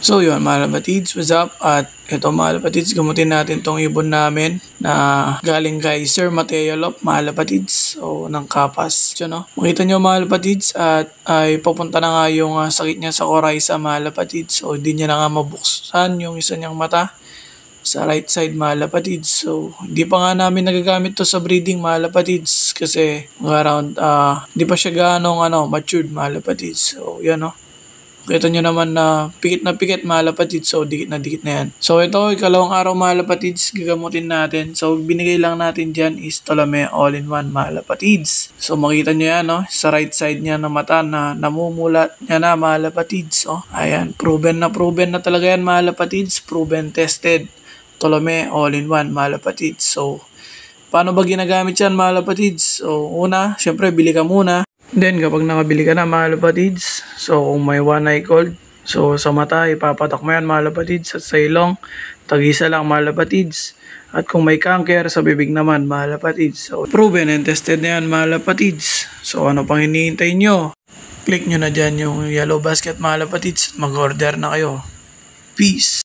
So yun mga kapatids, what's up? At ito mga kapatids, gamutin natin tong ibon namin na galing kay Sir Mateo Lop mga kapatids. So ng Kapas. So, no? Makita nyo mga kapatids at ay papunta na nga yung sakit niya sa coryza mga kapatids. So hindi niya na nga mabuksan yung isa niyang mata sa right side mga kapatids. So hindi pa nga namin nagagamit to sa breeding mga kapatids kasi around hindi pa siya ganong matured mga kapatids. So yan no. Kita nyo naman na pikit mga kapatids. So dikit na yan. So ito ikalawang araw mga kapatids gagamutin natin. So binigay lang natin dyan is Tolome all-in-one mga kapatids. So makita nyo yan no, sa right side niya na mata na namumulat niya na mga kapatids. Oh, ayan, proven na talaga yan mga kapatids. Proven, tested. Tolome all-in-one mga kapatids. So paano ba ginagamit yan mga kapatids? So una, syempre bili ka muna. Then kapag nakabili ka na mga kapatids, so kung may one eye cold, so sa mata ipapatak mo yan mga kapatids at sa ilong, tag-isa lang mga kapatids. At kung may cancer sa bibig naman mga kapatids. So proven and tested na yan mga kapatids. So ano pang hinihintay nyo? Click nyo na dyan yung yellow basket mga kapatids at mag-order na kayo. Peace!